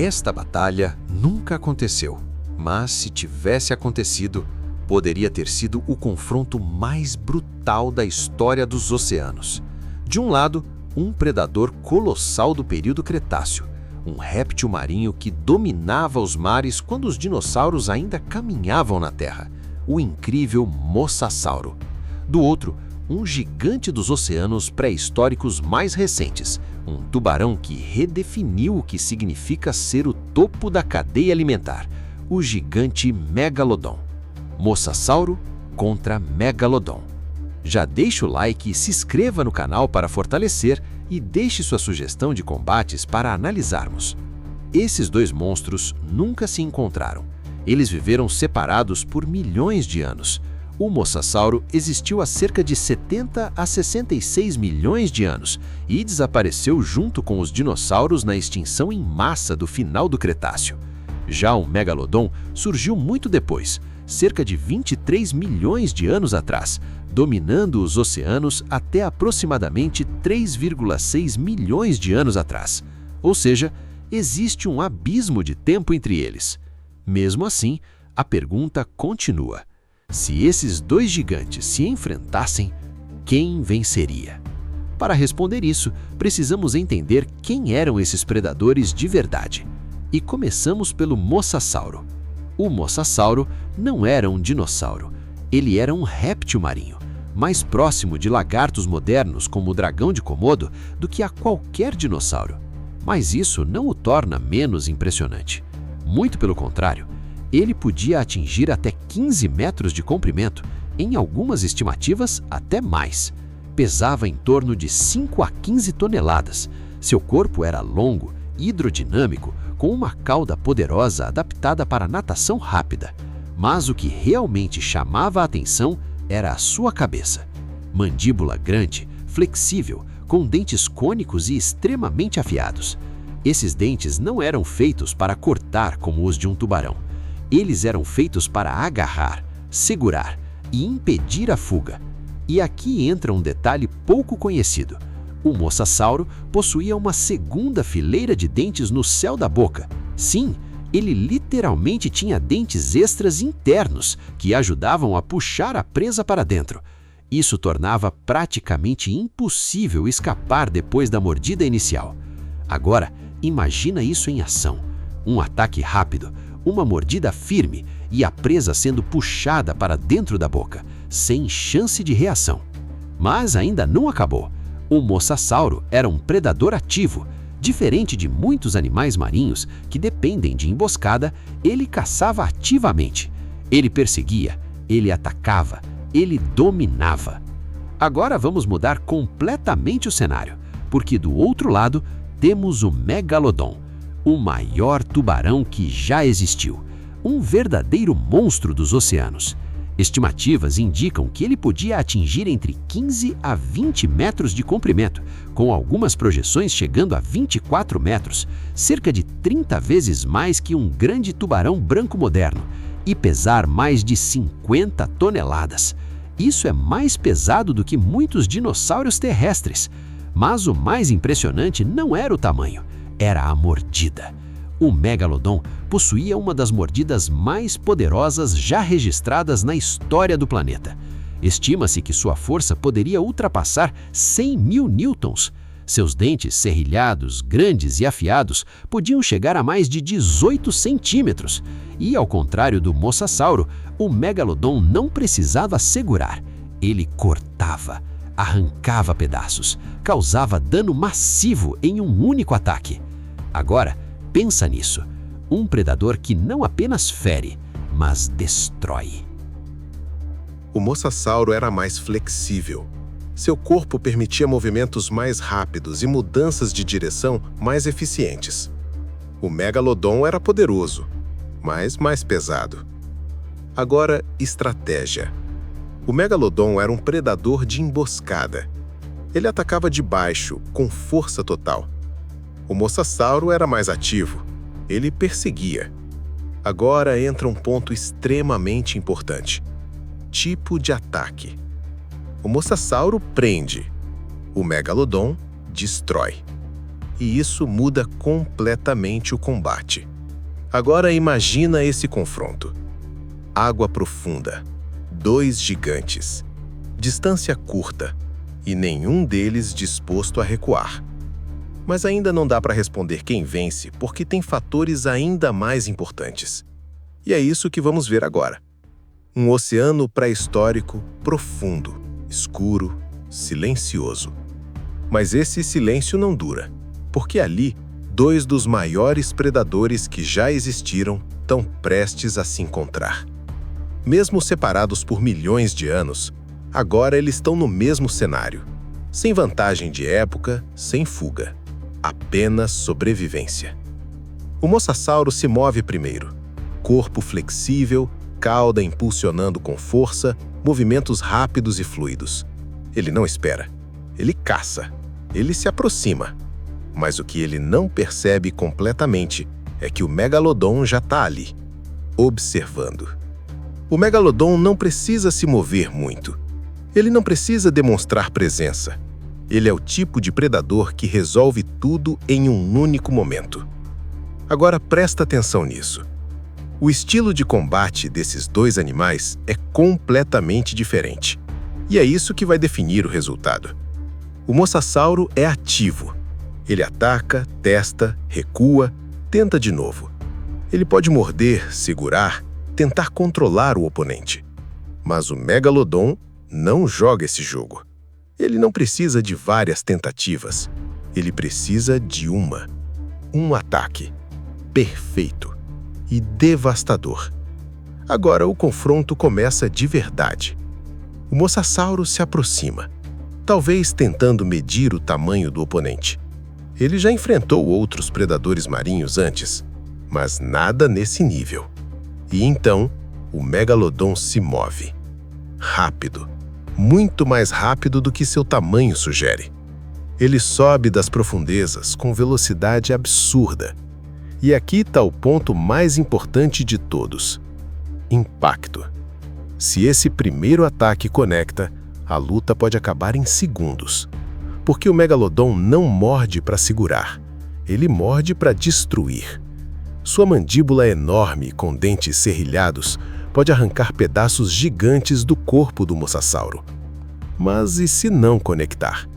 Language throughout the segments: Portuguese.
Esta batalha nunca aconteceu, mas se tivesse acontecido, poderia ter sido o confronto mais brutal da história dos oceanos. De um lado, um predador colossal do período Cretáceo, um réptil marinho que dominava os mares quando os dinossauros ainda caminhavam na Terra, o incrível Mosasauro. Do outro, um gigante dos oceanos pré-históricos mais recentes, um tubarão que redefiniu o que significa ser o topo da cadeia alimentar, o gigante Megalodon. Mosasauro contra Megalodon. Já deixe o like e se inscreva no canal para fortalecer e deixe sua sugestão de combates para analisarmos. Esses dois monstros nunca se encontraram. Eles viveram separados por milhões de anos. O Mosasauro existiu há cerca de 70 a 66 milhões de anos e desapareceu junto com os dinossauros na extinção em massa do final do Cretáceo. Já o Megalodon surgiu muito depois, cerca de 23 milhões de anos atrás, dominando os oceanos até aproximadamente 3,6 milhões de anos atrás. Ou seja, existe um abismo de tempo entre eles. Mesmo assim, a pergunta continua. Se esses dois gigantes se enfrentassem, quem venceria? Para responder isso, precisamos entender quem eram esses predadores de verdade. E começamos pelo Mosasauro. O Mosasauro não era um dinossauro, ele era um réptil marinho, mais próximo de lagartos modernos como o dragão de Komodo do que a qualquer dinossauro. Mas isso não o torna menos impressionante. Muito pelo contrário, ele podia atingir até 15 metros de comprimento, em algumas estimativas até mais. Pesava em torno de 5 a 15 toneladas. Seu corpo era longo, hidrodinâmico, com uma cauda poderosa adaptada para natação rápida. Mas o que realmente chamava a atenção era a sua cabeça. Mandíbula grande, flexível, com dentes cônicos e extremamente afiados. Esses dentes não eram feitos para cortar como os de um tubarão. Eles eram feitos para agarrar, segurar e impedir a fuga. E aqui entra um detalhe pouco conhecido. O Mosasauro possuía uma segunda fileira de dentes no céu da boca. Sim, ele literalmente tinha dentes extras internos que ajudavam a puxar a presa para dentro. Isso tornava praticamente impossível escapar depois da mordida inicial. Agora, imagina isso em ação. Um ataque rápido, uma mordida firme e a presa sendo puxada para dentro da boca, sem chance de reação. Mas ainda não acabou. O Mosasauro era um predador ativo. Diferente de muitos animais marinhos que dependem de emboscada, ele caçava ativamente. Ele perseguia, ele atacava, ele dominava. Agora vamos mudar completamente o cenário, porque do outro lado temos o Megalodon, o maior tubarão que já existiu, um verdadeiro monstro dos oceanos. Estimativas indicam que ele podia atingir entre 15 a 20 metros de comprimento, com algumas projeções chegando a 24 metros, cerca de 30 vezes mais que um grande tubarão branco moderno, e pesar mais de 50 toneladas. Isso é mais pesado do que muitos dinossauros terrestres. Mas o mais impressionante não era o tamanho, era a mordida. O Megalodon possuía uma das mordidas mais poderosas já registradas na história do planeta. Estima-se que sua força poderia ultrapassar 100 mil newtons. Seus dentes serrilhados, grandes e afiados podiam chegar a mais de 18 centímetros. E, ao contrário do Mosasauro, o Megalodon não precisava segurar. Ele cortava, arrancava pedaços, causava dano massivo em um único ataque. Agora, pensa nisso, um predador que não apenas fere, mas destrói. O Mosasauro era mais flexível. Seu corpo permitia movimentos mais rápidos e mudanças de direção mais eficientes. O Megalodon era poderoso, mas mais pesado. Agora, estratégia. O Megalodon era um predador de emboscada. Ele atacava de baixo, com força total. O Mosasauro era mais ativo. Ele perseguia. Agora entra um ponto extremamente importante. Tipo de ataque. O Mosasauro prende. O Megalodon destrói. e isso muda completamente o combate. Agora imagina esse confronto. Água profunda, 2 gigantes, distância curta e nenhum deles disposto a recuar. Mas ainda não dá para responder quem vence, porque tem fatores ainda mais importantes. E é isso que vamos ver agora. Um oceano pré-histórico profundo, escuro, silencioso. Mas esse silêncio não dura, porque ali, 2 dos maiores predadores que já existiram estão prestes a se encontrar. Mesmo separados por milhões de anos, agora eles estão no mesmo cenário, sem vantagem de época, sem fuga, apenas sobrevivência. O Mosasauro se move primeiro, corpo flexível, cauda impulsionando com força, movimentos rápidos e fluidos. Ele não espera, ele caça, ele se aproxima. Mas o que ele não percebe completamente é que o Megalodon já está ali, observando. O Megalodon não precisa se mover muito. Ele não precisa demonstrar presença. Ele é o tipo de predador que resolve tudo em um único momento. Agora presta atenção nisso. O estilo de combate desses 2 animais é completamente diferente. E é isso que vai definir o resultado. O Mosasauro é ativo. Ele ataca, testa, recua, tenta de novo. Ele pode morder, segurar, tentar controlar o oponente. Mas o Megalodon não joga esse jogo. Ele não precisa de várias tentativas. Ele precisa de um ataque perfeito e devastador. Agora o confronto começa de verdade. O Mosasauro se aproxima, talvez tentando medir o tamanho do oponente. Ele já enfrentou outros predadores marinhos antes, mas nada nesse nível. E então, o Megalodon se move. Rápido, muito mais rápido do que seu tamanho sugere. Ele sobe das profundezas com velocidade absurda. E aqui está o ponto mais importante de todos: impacto. Se esse primeiro ataque conecta, a luta pode acabar em segundos. Porque o Megalodon não morde para segurar, ele morde para destruir. Sua mandíbula enorme, com dentes serrilhados, pode arrancar pedaços gigantes do corpo do Mosasauro. Mas e se não conectar?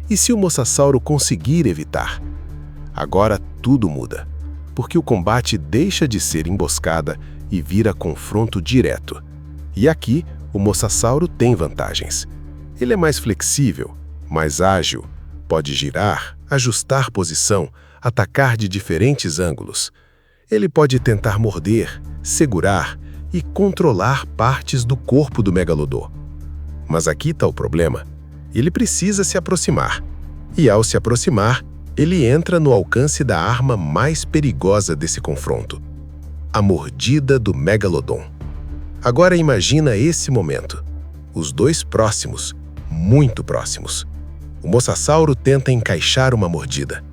E se o Mosasauro conseguir evitar? Agora tudo muda, porque o combate deixa de ser emboscada e vira confronto direto. E aqui, o Mosasauro tem vantagens. Ele é mais flexível, mais ágil, pode girar, ajustar posição, atacar de diferentes ângulos. Ele pode tentar morder, segurar e controlar partes do corpo do Megalodon. Mas aqui está o problema. Ele precisa se aproximar. E ao se aproximar, ele entra no alcance da arma mais perigosa desse confronto: a mordida do Megalodon. Agora imagina esse momento. Os 2 próximos, muito próximos. O Mosasauro tenta encaixar uma mordida,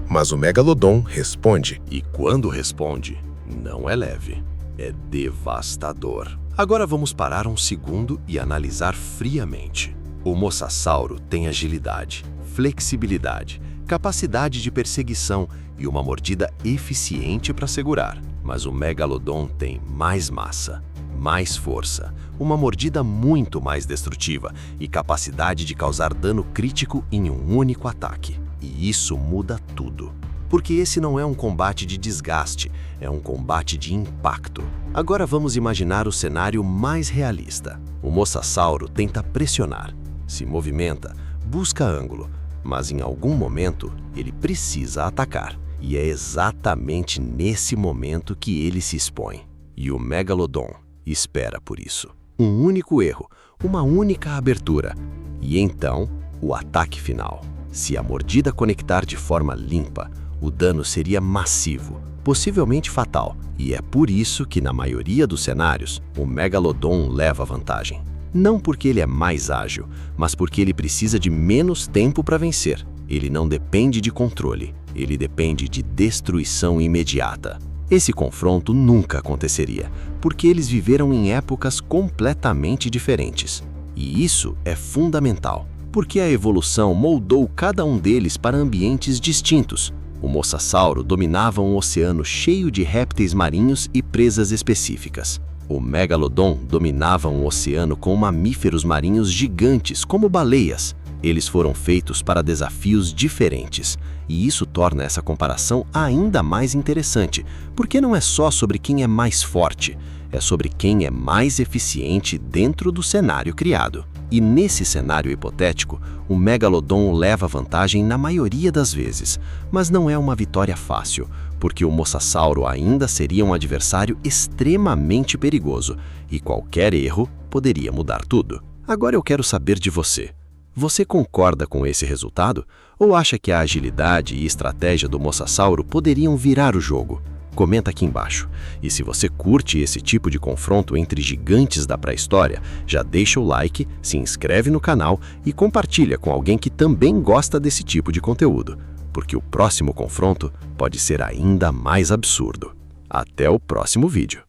mas o Megalodon responde. E quando responde, não é leve, é devastador. Agora vamos parar um segundo e analisar friamente. O Mosasauro tem agilidade, flexibilidade, capacidade de perseguição e uma mordida eficiente para segurar. Mas o Megalodon tem mais massa, mais força, uma mordida muito mais destrutiva e capacidade de causar dano crítico em um único ataque. E isso muda tudo. Porque esse não é um combate de desgaste, é um combate de impacto. Agora vamos imaginar o cenário mais realista. O Mosasauro tenta pressionar, se movimenta, busca ângulo, mas em algum momento ele precisa atacar. E é exatamente nesse momento que ele se expõe. E o Megalodon espera por isso. Um único erro, uma única abertura. E então, o ataque final. Se a mordida conectar de forma limpa, o dano seria massivo, possivelmente fatal. E é por isso que, na maioria dos cenários, o Megalodon leva vantagem. Não porque ele é mais ágil, mas porque ele precisa de menos tempo para vencer. Ele não depende de controle, ele depende de destruição imediata. Esse confronto nunca aconteceria, porque eles viveram em épocas completamente diferentes. E isso é fundamental. Porque a evolução moldou cada um deles para ambientes distintos. O Mosasauro dominava um oceano cheio de répteis marinhos e presas específicas. O Megalodon dominava um oceano com mamíferos marinhos gigantes, como baleias. Eles foram feitos para desafios diferentes, e isso torna essa comparação ainda mais interessante, porque não é só sobre quem é mais forte, é sobre quem é mais eficiente dentro do cenário criado. E nesse cenário hipotético, o Megalodon leva vantagem na maioria das vezes, mas não é uma vitória fácil, porque o Mosasauro ainda seria um adversário extremamente perigoso, e qualquer erro poderia mudar tudo. Agora eu quero saber de você. Você concorda com esse resultado? Ou acha que a agilidade e estratégia do Mosasauro poderiam virar o jogo? Comenta aqui embaixo. E se você curte esse tipo de confronto entre gigantes da pré-história, já deixa o like, se inscreve no canal e compartilha com alguém que também gosta desse tipo de conteúdo, porque o próximo confronto pode ser ainda mais absurdo. Até o próximo vídeo.